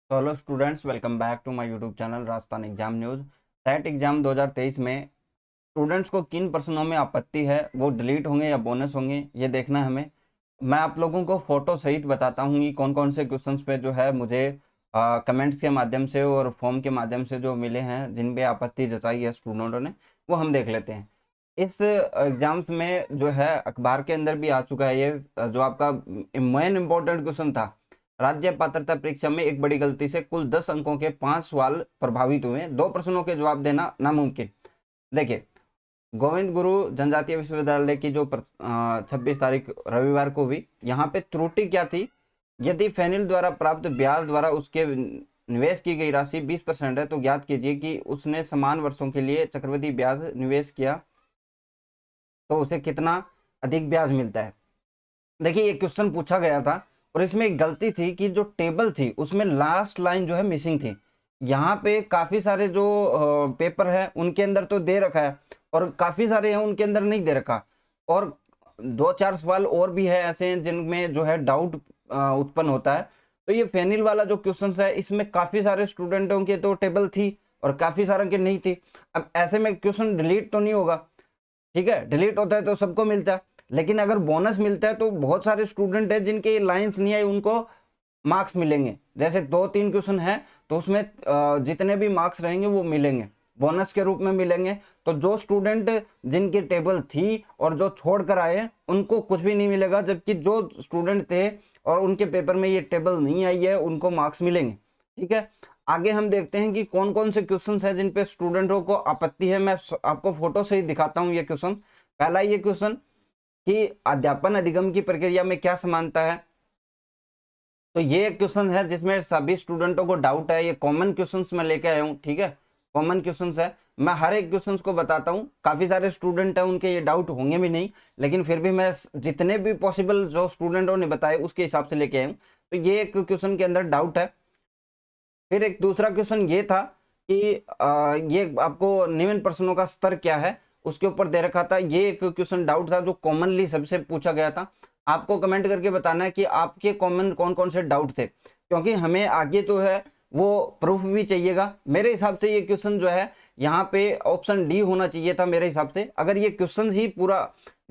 तो hello students, welcome back to my YouTube channel Rajasthan exam news. Set exam 2023 में students को किन प्रश्नों में आपत्ति है, वो डिलीट होंगे या बोनस होंगे, ये देखना है हमें। मैं आप लोगों को फोटो सहित बताता हूँ कि कौन कौन से क्वेश्चंस पे जो है मुझे कमेंट्स के माध्यम से और फॉर्म के माध्यम से जो मिले हैं, जिन पे आपत्ति जताई है स्टूडेंटों ने, वो हम देख लेते हैं। इस एग्जाम्स में जो है अखबार के अंदर भी आ चुका है ये, जो आपका मेन इंपॉर्टेंट क्वेश्चन था। राज्य पात्रता परीक्षा में एक बड़ी गलती से कुल 10 अंकों के 5 सवाल प्रभावित हुए, 2 प्रश्नों के जवाब देना नामुमकिन। देखिए, गोविंद गुरु जनजातीय विश्वविद्यालय की जो 26 तारीख रविवार को हुई, यहाँ पे त्रुटि क्या थी? यदि फैनिल द्वारा प्राप्त ब्याज द्वारा उसके निवेश की गई राशि 20% है, तो ज्ञात कीजिए कि उसने समान वर्षों के लिए चक्रवृद्धि ब्याज निवेश किया तो उसे कितना अधिक ब्याज मिलता है। देखिए, ये क्वेश्चन पूछा गया था और इसमें एक गलती थी कि जो टेबल थी उसमें लास्ट लाइन जो है मिसिंग थी। यहाँ पे काफी सारे जो पेपर है उनके अंदर तो दे रखा है और काफी सारे हैं उनके अंदर नहीं दे रखा। और 2-4 सवाल और भी है ऐसे हैं जिनमें जो है डाउट उत्पन्न होता है। तो ये फेनिल वाला जो क्वेश्चन है, इसमें काफी सारे स्टूडेंटों के तो टेबल थी और काफी सारे के नहीं थी। अब ऐसे में क्वेश्चन डिलीट तो नहीं होगा, ठीक है? डिलीट होता है तो सबको मिलता है, लेकिन अगर बोनस मिलता है तो बहुत सारे स्टूडेंट है जिनके लाइंस नहीं आई, उनको मार्क्स मिलेंगे। जैसे 2-3 क्वेश्चन है तो उसमें जितने भी मार्क्स रहेंगे वो मिलेंगे, बोनस के रूप में मिलेंगे। तो जो स्टूडेंट जिनकी टेबल थी और जो छोड़ कर आए उनको कुछ भी नहीं मिलेगा, जबकि जो स्टूडेंट थे और उनके पेपर में ये टेबल नहीं आई है उनको मार्क्स मिलेंगे। ठीक है, आगे हम देखते हैं कि कौन कौन से क्वेश्चंस हैं जिन पे स्टूडेंटों को आपत्ति है। मैं आपको फोटो से ही दिखाता हूं ये क्वेश्चन। पहला ये क्वेश्चन कि अध्यापन अधिगम की प्रक्रिया में क्या समानता है। तो ये एक क्वेश्चन है जिसमें सभी स्टूडेंटों को डाउट है। ये कॉमन क्वेश्चंस मैं लेके आया हूँ, ठीक है? कॉमन क्वेश्चंस है, मैं हर एक क्वेश्चंस को बताता हूँ। काफी सारे स्टूडेंट हैं उनके ये डाउट होंगे भी नहीं, लेकिन फिर भी मैं जितने भी पॉसिबल जो स्टूडेंटों ने बताए उसके हिसाब से लेके आया हूँ। तो ये एक क्वेश्चन के अंदर डाउट है। फिर एक दूसरा क्वेश्चन ये था कि ये आपको निम्न प्रश्नों का स्तर क्या है, उसके ऊपर दे रखा था। ये एक क्वेश्चन डाउट था जो कॉमनली सबसे पूछा गया था। आपको कमेंट करके बताना है कि आपके कॉमन कौन कौन से डाउट थे, क्योंकि हमें आगे तो है वो प्रूफ भी चाहिएगा। मेरे हिसाब से ये क्वेश्चन जो है यहाँ पे ऑप्शन डी होना चाहिए था मेरे हिसाब से। अगर ये क्वेश्चन ही पूरा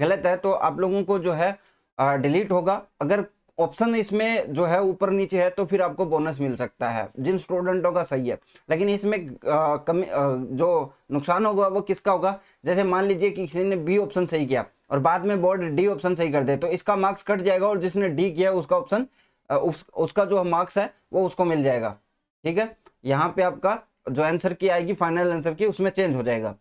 गलत है तो आप लोगों को जो है डिलीट होगा। अगर ऑप्शन इसमें जो है ऊपर नीचे है तो फिर आपको बोनस मिल सकता है जिन स्टूडेंटों का सही है। लेकिन इसमें जो नुकसान होगा वो किसका होगा? जैसे मान लीजिए कि किसी ने बी ऑप्शन सही किया और बाद में बोर्ड डी ऑप्शन सही कर दे, तो इसका मार्क्स कट जाएगा और जिसने डी किया उसका ऑप्शन उसका जो मार्क्स है वो उसको मिल जाएगा। ठीक है, यहाँ पे आपका जो आंसर की आएगी फाइनल आंसर की, उसमें चेंज हो जाएगा।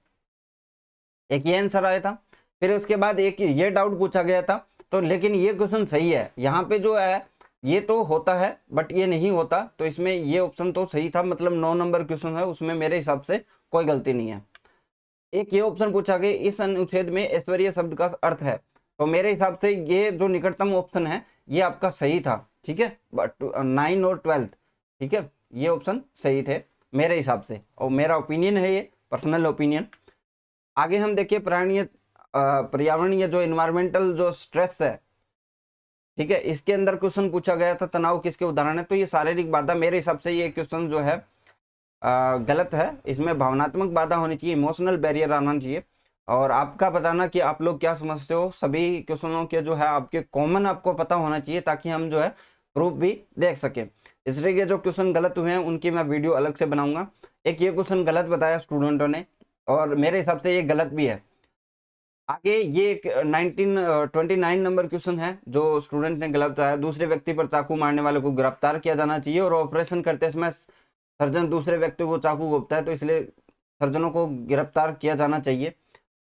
एक ये आंसर आया था। फिर उसके बाद एक ये डाउट पूछा गया था, तो लेकिन ये क्वेश्चन सही है। यहाँ पे जो है ये तो होता है बट ये नहीं होता, तो इसमें ये ऑप्शन तो सही था। मतलब 9 नंबर क्वेश्चन है, उसमें मेरे हिसाब से कोई गलती नहीं है। एक ये ऑप्शन पूछा गया, इस अनुच्छेद में ऐश्वर्य शब्द का अर्थ है। तो मेरे हिसाब से ये जो निकटतम ऑप्शन है ये आपका सही था। ठीक है, बट 9 और 12, ठीक है, ये ऑप्शन सही थे मेरे हिसाब से, और मेरा ओपिनियन है, ये पर्सनल ओपिनियन। आगे हम देखिए पर्यावरणीय जो इन्वायरमेंटल जो स्ट्रेस है, ठीक है, इसके अंदर क्वेश्चन पूछा गया था तनाव किसके उदाहरण है। तो ये शारीरिक बाधा, मेरे हिसाब से ये क्वेश्चन जो है गलत है। इसमें भावनात्मक बाधा होनी चाहिए, इमोशनल बैरियर आना चाहिए। और आपका बताना कि आप लोग क्या समझते हो। सभी क्वेश्चनों के जो है आपके कॉमन आपको पता होना चाहिए, ताकि हम जो है प्रूफ भी देख सके। इसलिए के जो क्वेश्चन गलत हुए हैं उनकी मैं वीडियो अलग से बनाऊंगा। एक ये क्वेश्चन गलत बताया स्टूडेंटों ने और मेरे हिसाब से ये गलत भी है। आगे ये 1929 नंबर क्वेश्चन है जो स्टूडेंट ने गलत बताया। दूसरे व्यक्ति पर चाकू मारने वाले को गिरफ्तार किया जाना चाहिए और ऑपरेशन करते समय सर्जन दूसरे व्यक्ति को चाकू घोंपता है, तो इसलिए सर्जनों को गिरफ्तार किया जाना चाहिए।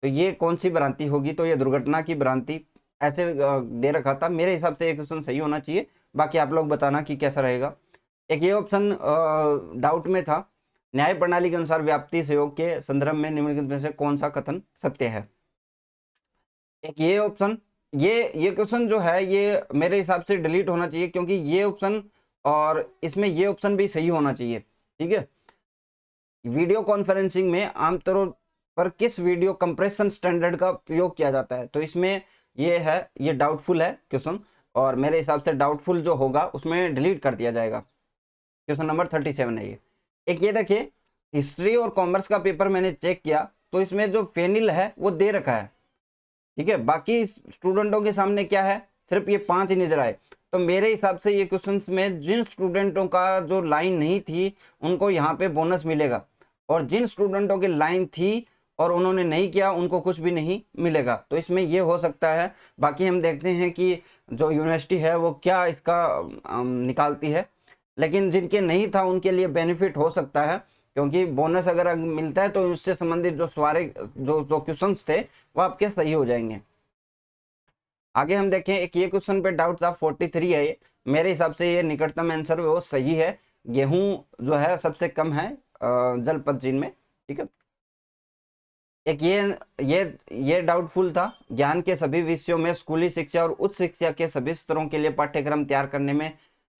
तो ये कौन सी भ्रांति होगी? तो ये दुर्घटना की भ्रांति ऐसे दे रखा था। मेरे हिसाब से ये क्वेश्चन सही होना चाहिए, बाकी आप लोग बताना कि कैसा रहेगा। एक ये ऑप्शन डाउट में था, न्याय प्रणाली के अनुसार व्याप्ति सहयोग के संदर्भ में निम्नलिखित में से कौन सा कथन सत्य है। एक ये ऑप्शन, ये क्वेश्चन जो है ये मेरे हिसाब से डिलीट होना चाहिए, क्योंकि ये ऑप्शन और इसमें ये ऑप्शन भी सही होना चाहिए। ठीक है, वीडियो कॉन्फ्रेंसिंग में आमतौर पर किस वीडियो कंप्रेशन स्टैंडर्ड का प्रयोग किया जाता है। तो इसमें ये है, ये डाउटफुल है क्वेश्चन, और मेरे हिसाब से डाउटफुल जो होगा उसमें डिलीट कर दिया जाएगा। क्वेश्चन नंबर 37 है ये। एक ये देखिए, हिस्ट्री और कॉमर्स का पेपर मैंने चेक किया तो इसमें जो फेनिल है वो दे रखा है, ठीक है। बाकी स्टूडेंटों के सामने क्या है, सिर्फ ये 5 ही नजर आए। तो मेरे हिसाब से ये क्वेश्चंस में जिन स्टूडेंटों का जो लाइन नहीं थी उनको यहाँ पे बोनस मिलेगा, और जिन स्टूडेंटों की लाइन थी और उन्होंने नहीं किया उनको कुछ भी नहीं मिलेगा। तो इसमें ये हो सकता है। बाकी हम देखते हैं कि जो यूनिवर्सिटी है वो क्या इसका निकालती है, लेकिन जिनके नहीं था उनके लिए बेनिफिट हो सकता है, क्योंकि बोनस अगर मिलता है तो उससे संबंधित जो सारे जो क्वेश्चंस थे वो आपके सही हो जाएंगे। आगे हम देखें, एक ये क्वेश्चन पे डाउट था 43 है ये। मेरे हिसाब से ये निकटतम आंसर वो सही है। गेहूं जो है सबसे कम है जलपथ चीन में, ठीक है। एक ये डाउटफुल था, ज्ञान के सभी विषयों में स्कूली शिक्षा और उच्च शिक्षा के सभी स्तरों के लिए पाठ्यक्रम तैयार करने में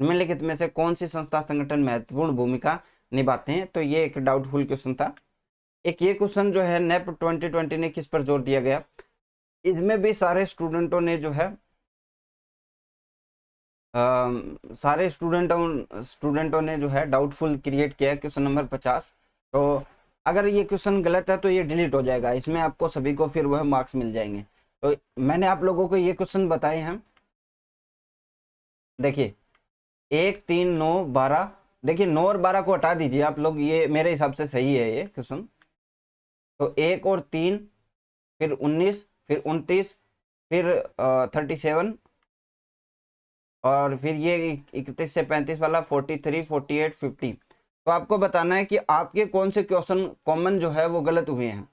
निम्नलिखित में से कौन सी संस्था संगठन महत्वपूर्ण भूमिका निभाते हैं। तो ये एक डाउटफुल क्वेश्चन था। एक ये क्वेश्चन जो है नेप 2020 ने किस पर जोर दिया गया, इसमें भी सारे स्टूडेंटों ने जो है सारे स्टूडेंटों ने जो है डाउटफुल क्रिएट किया है क्वेश्चन नंबर 50। तो अगर ये क्वेश्चन गलत है तो ये डिलीट हो जाएगा, इसमें आपको सभी को फिर वह मार्क्स मिल जाएंगे। तो मैंने आप लोगों को ये क्वेश्चन बताए हैं। देखिए 1, 3, 9, 12, देखिए 9 और 12 को हटा दीजिए आप लोग, ये मेरे हिसाब से सही है ये क्वेश्चन। तो 1 और 3, फिर 19, फिर 29, फिर 37, और फिर ये 31 से 35 वाला 43, 48, 50। तो आपको बताना है कि आपके कौन से क्वेश्चन कॉमन जो है वो गलत हुए हैं,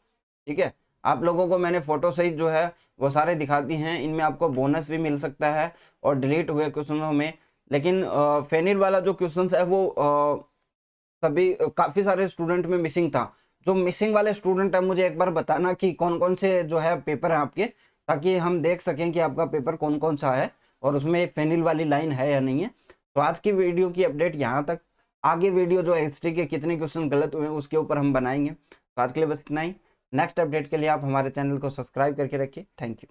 ठीक है। आप लोगों को मैंने फोटो सहित जो है वो सारे दिखा दिए हैं। इनमें आपको बोनस भी मिल सकता है और डिलीट हुए क्वेश्चनों में। लेकिन फेनिल वाला जो क्वेश्चन है वो सभी काफ़ी सारे स्टूडेंट में मिसिंग था। जो मिसिंग वाले स्टूडेंट है मुझे एक बार बताना कि कौन कौन से जो है पेपर है आपके, ताकि हम देख सकें कि आपका पेपर कौन कौन सा है और उसमें फेनिल वाली लाइन है या नहीं है। तो आज की वीडियो की अपडेट यहाँ तक। आगे वीडियो जो हिस्ट्री के कितने क्वेश्चन गलत हुए हैं उसके ऊपर हम बनाएंगे। तो आज के लिए बस इतना ही। नेक्स्ट अपडेट के लिए आप हमारे चैनल को सब्सक्राइब करके रखिए। Thank you.